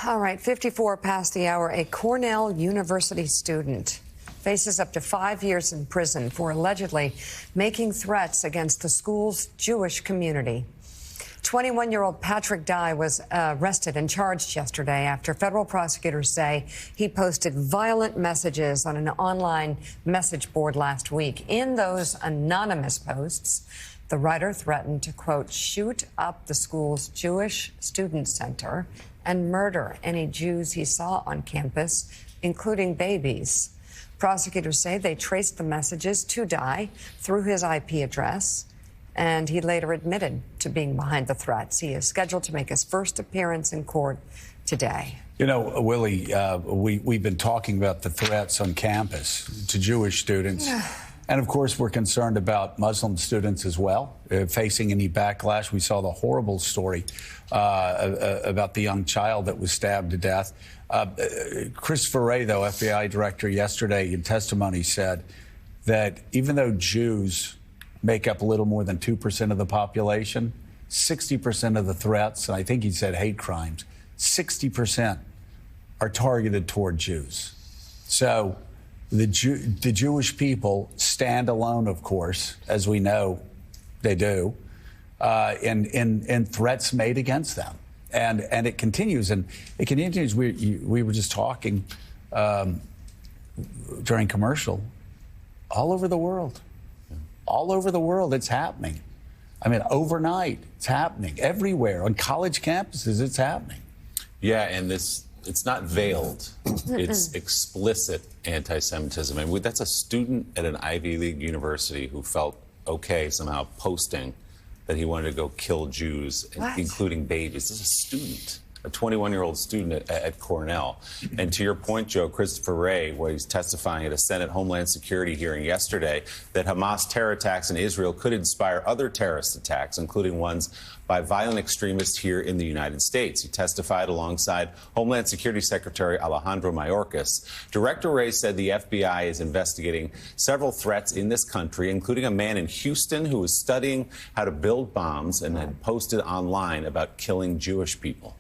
All right, 54 past the hour. A Cornell University student faces up to 5 years in prison for allegedly making threats against the school's Jewish community. 21-year-old Patrick Dye was arrested and charged yesterday after federal prosecutors say he posted violent messages on an online message board last week. In those anonymous posts, the writer threatened to, quote, shoot up the school's Jewish student center and murder any Jews he saw on campus, including babies. Prosecutors say they traced the messages to Dye through his IP address, and he later admitted to being behind the threats. He is scheduled to make his first appearance in court today. You know, Willie, we've been talking about the threats on campus to Jewish students. And, of course, we're concerned about Muslim students as well, facing any backlash. We saw the horrible story about the young child that was stabbed to death. Christopher Wray, though, FBI director, yesterday in testimony said that even though Jews make up a little more than 2% of the population, 60% of the threats, and I think he said hate crimes, 60% are targeted toward Jews. So the Jewish people stand alone, of course, as we know they do, in threats made against them. And it continues. And it continues. We were just talking during commercial, all over the world. All over the world, it's happening. I mean, overnight, it's happening. Everywhere. On college campuses, it's happening. Yeah, and it's not veiled. It's explicit anti-Semitism. And that's a student at an Ivy League university who felt okay somehow posting that he wanted to go kill Jews, including babies. This is a student, a 21-year-old student at Cornell. And to your point, Joe, Christopher Wray, where he's testifying at a Senate Homeland Security hearing yesterday, that Hamas terror attacks in Israel could inspire other terrorist attacks, including ones by violent extremists here in the United States. He testified alongside Homeland Security Secretary Alejandro Mayorkas. Director Wray said the FBI is investigating several threats in this country, including a man in Houston who was studying how to build bombs and had posted online about killing Jewish people.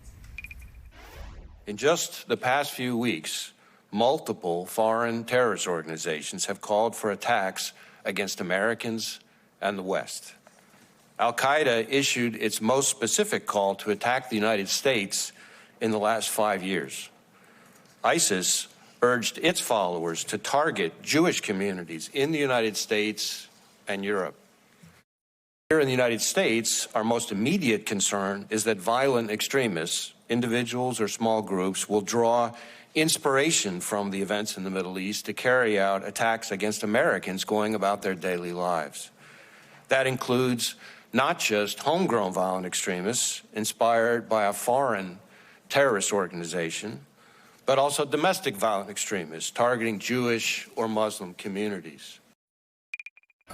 In just the past few weeks, multiple foreign terrorist organizations have called for attacks against Americans and the West. Al-Qaeda issued its most specific call to attack the United States in the last 5 years. ISIS urged its followers to target Jewish communities in the United States and Europe. Here in the United States, our most immediate concern is that violent extremists, individuals or small groups, will draw inspiration from the events in the Middle East to carry out attacks against Americans going about their daily lives. That includes not just homegrown violent extremists inspired by a foreign terrorist organization, but also domestic violent extremists targeting Jewish or Muslim communities.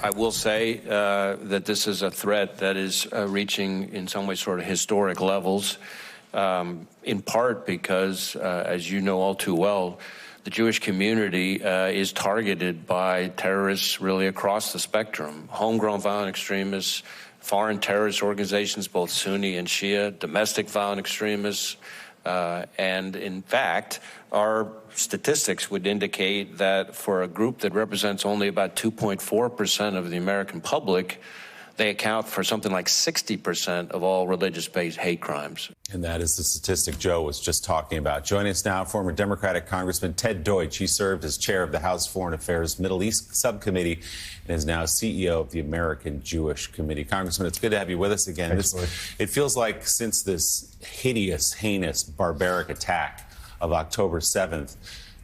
I will say that this is a threat that is reaching, in some ways, sort of historic levels, in part because, as you know all too well, the Jewish community is targeted by terrorists really across the spectrum. Homegrown violent extremists, foreign terrorist organizations, both Sunni and Shia, domestic violent extremists, and in fact, our statistics would indicate that for a group that represents only about 2.4% of the American public, they account for something like 60% of all religious-based hate crimes. And that is the statistic Joe was just talking about. Joining us now, former Democratic Congressman Ted Deutch. He served as chair of the House Foreign Affairs Middle East Subcommittee and is now CEO of the American Jewish Committee. Congressman, it's good to have you with us again. It feels like since this hideous, heinous, barbaric attack of October 7th,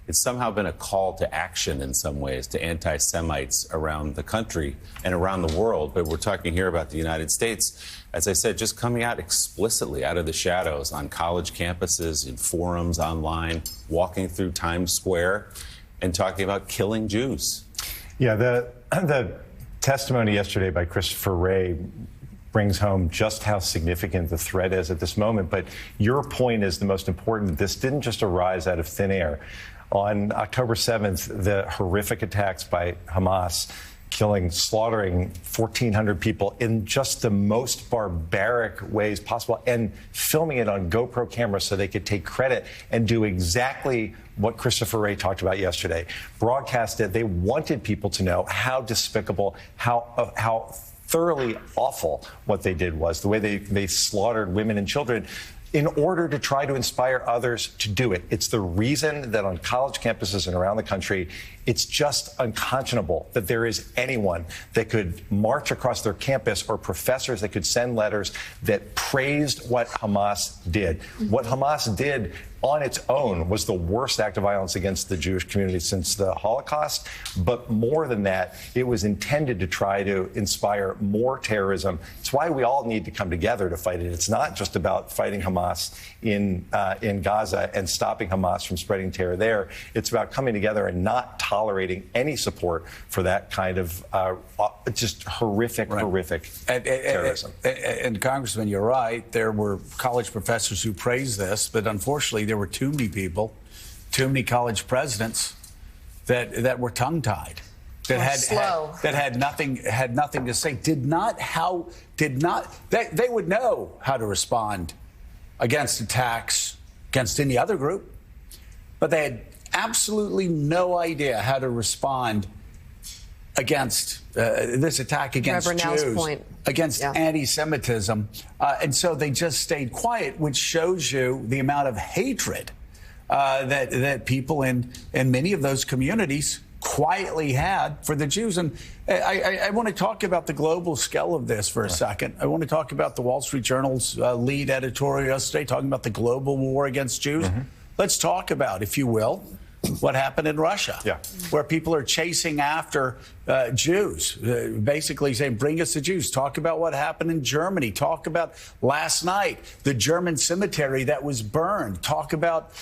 it's somehow been a call to action in some ways to anti-Semites around the country and around the world. But we're talking here about the United States, as I said, just coming out explicitly out of the shadows on college campuses, in forums, online, walking through Times Square and talking about killing Jews. Yeah, the testimony yesterday by Christopher Wray brings home just how significant the threat is at this moment. But your point is the most important. This didn't just arise out of thin air. On October 7th, the horrific attacks by Hamas slaughtering 1,400 people in just the most barbaric ways possible, and filming it on GoPro cameras so they could take credit and do exactly what Christopher Wray talked about yesterday. Broadcast it. They wanted people to know how despicable, how thoroughly awful what they did was, the way they slaughtered women and children, in order to try to inspire others to do it. It's the reason that on college campuses and around the country, it's just unconscionable that there is anyone that could march across their campus, or professors that could send letters that praised what Hamas did. What Hamas did on its own was the worst act of violence against the Jewish community since the Holocaust. But more than that, it was intended to try to inspire more terrorism. It's why we all need to come together to fight it. It's not just about fighting Hamas in Gaza and stopping Hamas from spreading terror there. It's about coming together and not tolerating any support for that kind of just horrific terrorism. And Congressman, you're right. There were college professors who praised this, but unfortunately, there were too many people, too many college presidents that were tongue-tied, that had nothing to say. They would know how to respond against attacks against any other group, but they had absolutely no idea how to respond against this attack against Jews, against anti-Semitism. And so they just stayed quiet, which shows you the amount of hatred that people in many of those communities quietly had for the Jews. And I want to talk about the global scale of this for a second. I want to talk about the Wall Street Journal's lead editorial yesterday, talking about the global war against Jews. Let's talk about, if you will, what happened in Russia, where people are chasing after Jews, basically saying, bring us the Jews. Talk about what happened in Germany. Talk about last night, the German cemetery that was burned. Talk about,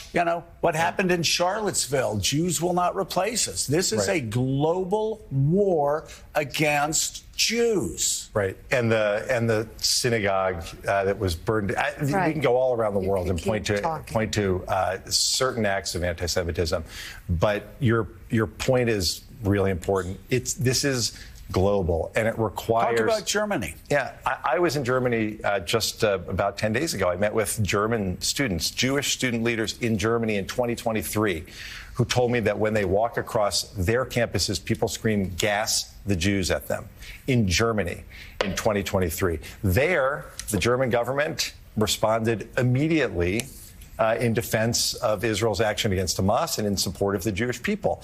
what happened in Charlottesville. Jews will not replace us. This is a global war against Jews. Right. And the synagogue that was burned. We can go all around the world and point to certain acts of anti-Semitism. But your point is really important. This is global, and it requires... Talk about Germany. Yeah, I was in Germany just about 10 days ago. I met with German students, Jewish student leaders in Germany in 2023, who told me that when they walk across their campuses, people scream "gas the Jews" at them. In Germany in 2023. There, the German government responded immediately in defense of Israel's action against Hamas and in support of the Jewish people.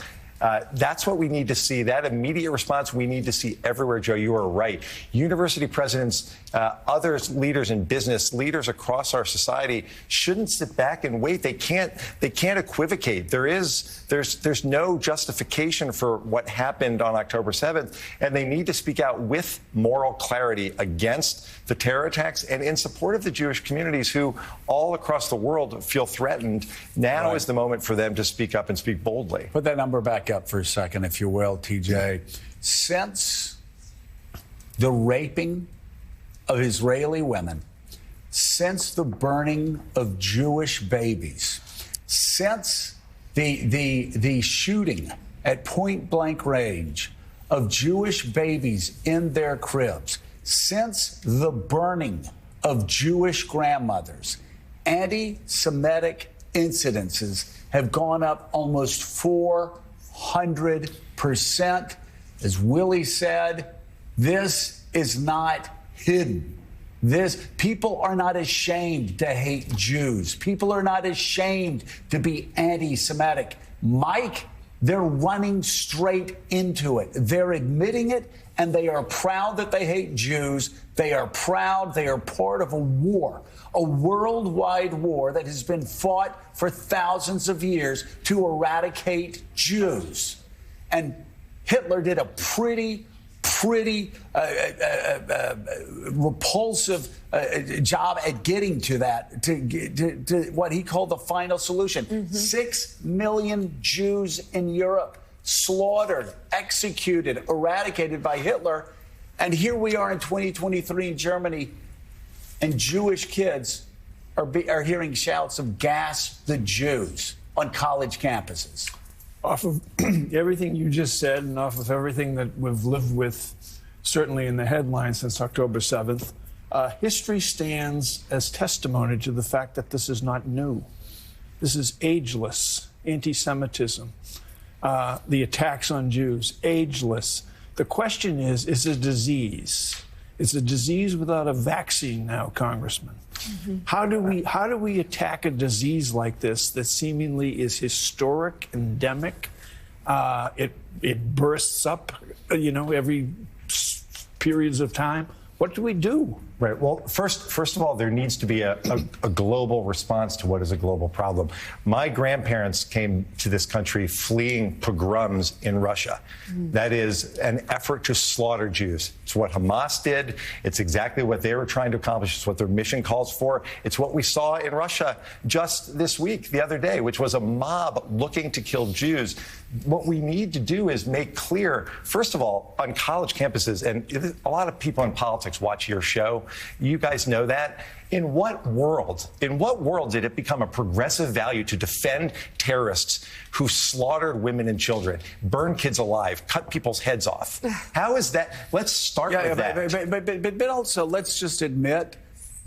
That's what we need to see. That immediate response we need to see everywhere, Joe. You are right. University presidents, other leaders in business, leaders across our society shouldn't sit back and wait. They can't equivocate. There's no justification for what happened on October 7th, and they need to speak out with moral clarity against the terror attacks and in support of the Jewish communities who all across the world feel threatened. Now is the moment for them to speak up and speak boldly. Put that number back up for a second, if you will, TJ. Since the raping of Israeli women, since the burning of Jewish babies, since the shooting at point-blank range of Jewish babies in their cribs, since the burning of Jewish grandmothers, anti-Semitic incidences have gone up almost 400%. As Willie said, this is not hidden. People are not ashamed to hate Jews. People are not ashamed to be anti-Semitic. Mike, they're running straight into it. They're admitting it, and they are proud that they hate Jews. They are proud they are part of a war, a worldwide war that has been fought for thousands of years to eradicate Jews. And Hitler did a pretty repulsive job at getting to that, to what he called the final solution. 6 million Jews in Europe slaughtered, executed, eradicated by Hitler. And here we are in 2023 in Germany, and Jewish kids are hearing shouts of "gas the Jews" on college campuses. Off of everything you just said and off of everything that we've lived with, certainly in the headlines since October 7th, history stands as testimony to the fact that this is not new. This is ageless anti-Semitism. The attacks on Jews, ageless. The question is a disease. It's a disease without a vaccine now, Congressman. Mm-hmm. How do we attack a disease like this that seemingly is historic, endemic? It bursts up, every periods of time. What do we do? Right. Well, first of all, there needs to be a global response to what is a global problem. My grandparents came to this country fleeing pogroms in Russia. That is an effort to slaughter Jews. It's what Hamas did. It's exactly what they were trying to accomplish. It's what their mission calls for. It's what we saw in Russia just this week, the other day, which was a mob looking to kill Jews. What we need to do is make clear, first of all, on college campuses, and a lot of people in politics watch your show. You guys know that. In what world did it become a progressive value to defend terrorists who slaughtered women and children, burn kids alive, cut people's heads off? How is that? Let's start with that. But also, let's just admit,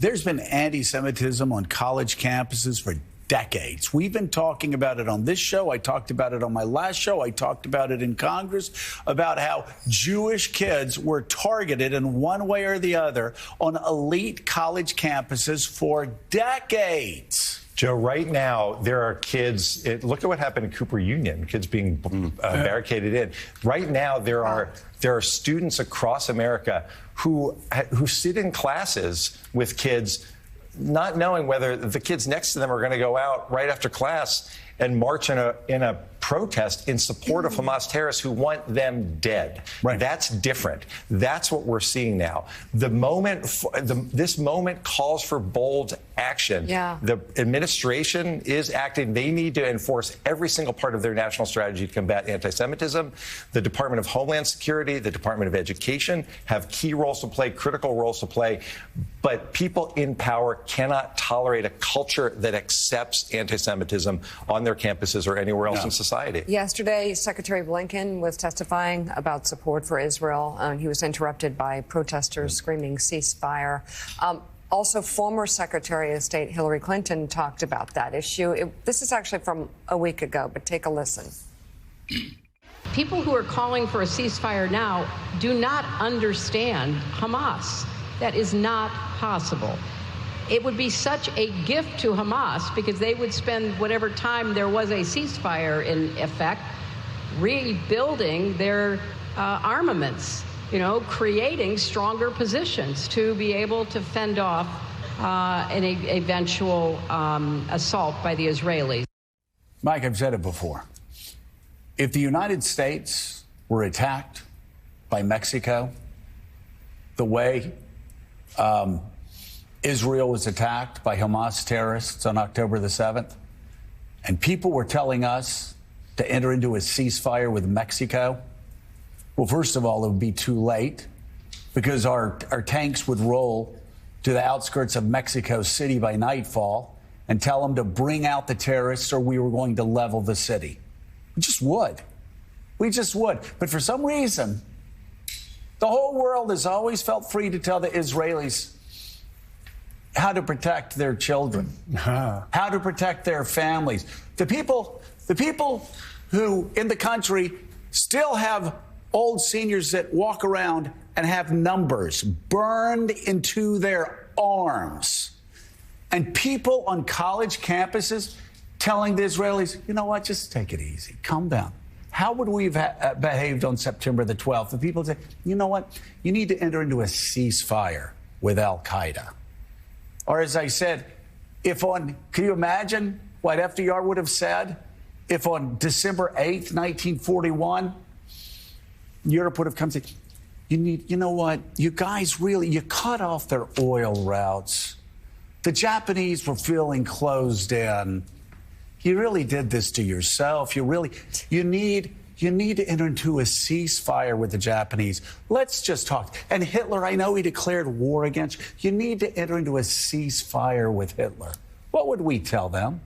there's been anti-Semitism on college campuses for decades. We've been talking about it on this show. I talked about it on my last show. I talked about it in Congress, about how Jewish kids were targeted in one way or the other on elite college campuses for decades. Joe, right now, there are kids, look at what happened in Cooper Union, kids being barricaded in. Right now, there are students across America who sit in classes with kids not knowing whether the kids next to them are going to go out right after class and march in a protest in support of Hamas terrorists who want them dead. Right. That's different. That's what we're seeing now. This moment calls for bold action. Yeah. The administration is acting. They need to enforce every single part of their national strategy to combat anti-Semitism. The Department of Homeland Security, the Department of Education have key roles to play, critical roles to play. But people in power cannot tolerate a culture that accepts anti-Semitism on their campuses or anywhere else in society. Yesterday, Secretary Blinken was testifying about support for Israel. He was interrupted by protesters screaming ceasefire. Also, former Secretary of State Hillary Clinton talked about that issue. This is actually from a week ago, but take a listen. People who are calling for a ceasefire now do not understand Hamas. That is not possible. It would be such a gift to Hamas because they would spend whatever time there was a ceasefire in effect rebuilding their armaments, creating stronger positions to be able to fend off an eventual assault by the Israelis. Mike, I've said it before. If the United States were attacked by Mexico the way Israel was attacked by Hamas terrorists on October the 7th, and people were telling us to enter into a ceasefire with Mexico, well, first of all, it would be too late because our tanks would roll to the outskirts of Mexico City by nightfall and tell them to bring out the terrorists or we were going to level the city. We just would. We just would. But for some reason, the whole world has always felt free to tell the Israelis how to protect their children, how to protect their families. The people who in the country still have old seniors that walk around and have numbers burned into their arms. And people on college campuses telling the Israelis, you know what, just take it easy, calm down. How would we have behaved on September the 12th? The people say, you know what, you need to enter into a ceasefire with al-Qaeda. Or as I said, can you imagine what FDR would have said if on December 8th, 1941, Europe would have come to, you know what, you guys you cut off their oil routes. The Japanese were feeling closed in. You really did this to yourself. You need to enter into a ceasefire with the Japanese. Let's just talk. And Hitler, I know he declared war against you. You need to enter into a ceasefire with Hitler. What would we tell them?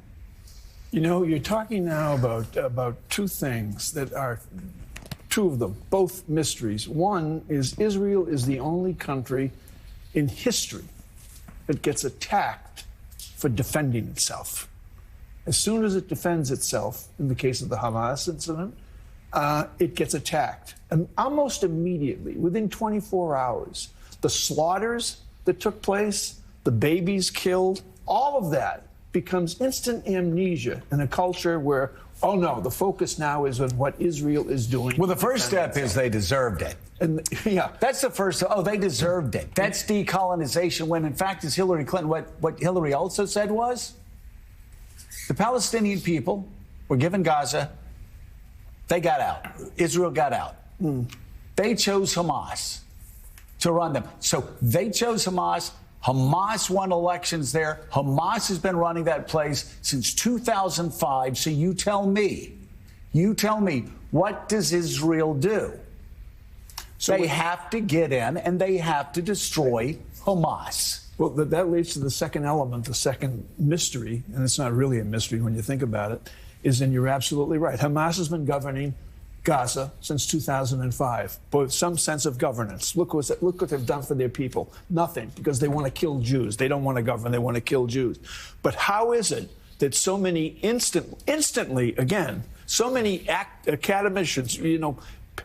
You know, you're talking now about two things that are two of them, both mysteries. One is Israel is the only country in history that gets attacked for defending itself. As soon as it defends itself, in the case of the Hamas incident, it gets attacked. And almost immediately, within 24 hours, the slaughters that took place, the babies killed, all of that becomes instant amnesia in a culture where, oh no, the focus now is on what Israel is doing. Well, the first step is they deserved it. And yeah, that's the first. Oh, they deserved it. That's decolonization. When in fact, as Hillary Clinton, what Hillary also said was, the Palestinian people were given Gaza. They got out. Israel got out. They chose Hamas to run them. So they chose Hamas. Hamas won elections there. Hamas has been running that place since 2005. So you tell me, what does Israel do? So they have to get in and they have to destroy Hamas. Well, that leads to the second element, the second mystery, and it's not really a mystery when you think about it, is, and you're absolutely right, Hamas has been governing Gaza since 2005, but with some sense of governance. Look what they've done for their people. Nothing, because they want to kill Jews. They don't want to govern, they want to kill Jews. But how is it that so many instantly, again, so many academicians,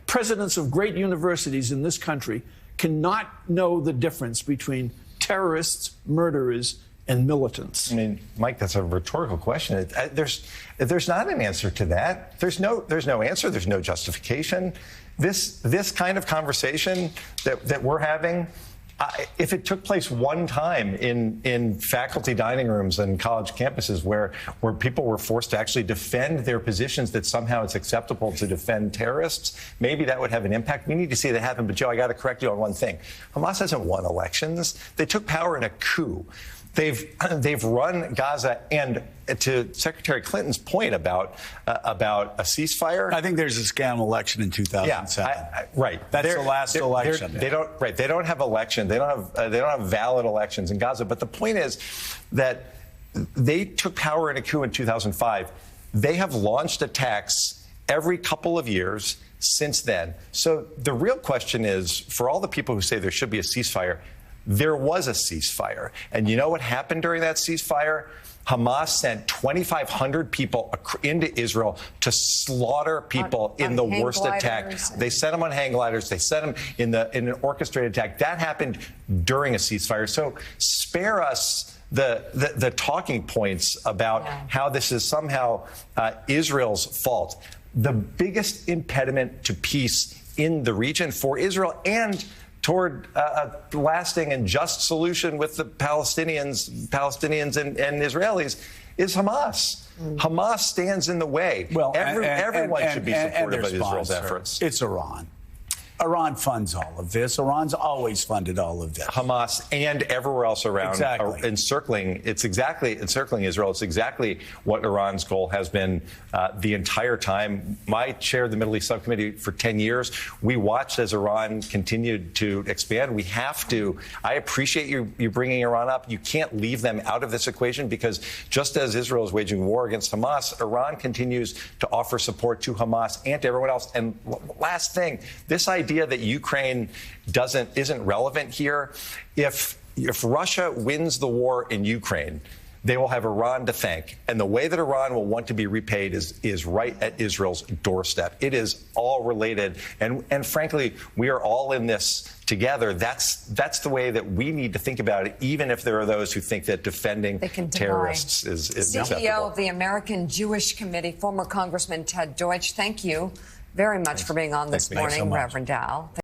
presidents of great universities in this country cannot know the difference between terrorists, murderers, and militants? I mean, Mike, that's a rhetorical question. There's not an answer to that. There's no answer. There's no justification. This kind of conversation that we're having, if it took place one time in faculty dining rooms and college campuses where people were forced to actually defend their positions, that somehow it's acceptable to defend terrorists, maybe that would have an impact. We need to see that happen. But, Joe, I got to correct you on one thing. Hamas hasn't won elections. They took power in a coup. They've run Gaza, and to Secretary Clinton's point about a ceasefire, I think there's a scam election in 2007. Yeah, right. That's the last election. They don't have election. They don't have valid elections in Gaza. But the point is that they took power in a coup in 2005. They have launched attacks every couple of years since then. So the real question is, for all the people who say there should be a ceasefire, there was a ceasefire. And you know what happened during that ceasefire? Hamas sent 2,500 people into Israel to slaughter people in the worst attack. They sent them on hang gliders. They sent them in an orchestrated attack. That happened during a ceasefire. So spare us the talking points about how this is somehow Israel's fault. The biggest impediment to peace in the region for Israel and toward a lasting and just solution with the Palestinians and Israelis is Hamas. Hamas stands in the way. Well, everyone should be supportive of Israel's efforts. It's Iran. Iran funds all of this. Iran's always funded all of this. Hamas and everywhere else around, encircling Israel. It's exactly what Iran's goal has been the entire time. I chaired the Middle East Subcommittee for 10 years. We watched as Iran continued to expand. We have to. I appreciate you bringing Iran up. You can't leave them out of this equation, because just as Israel is waging war against Hamas, Iran continues to offer support to Hamas and to everyone else. And last thing, this idea that Ukraine isn't relevant here. If Russia wins the war in Ukraine, they will have Iran to thank. And the way that Iran will want to be repaid is right at Israel's doorstep. It is all related. And frankly, we are all in this together. That's the way that we need to think about it, even if there are those who think that defending terrorists is acceptable. CEO of the American Jewish Committee, former Congressman Ted Deutch, thank you very much for being on this morning, Reverend Al.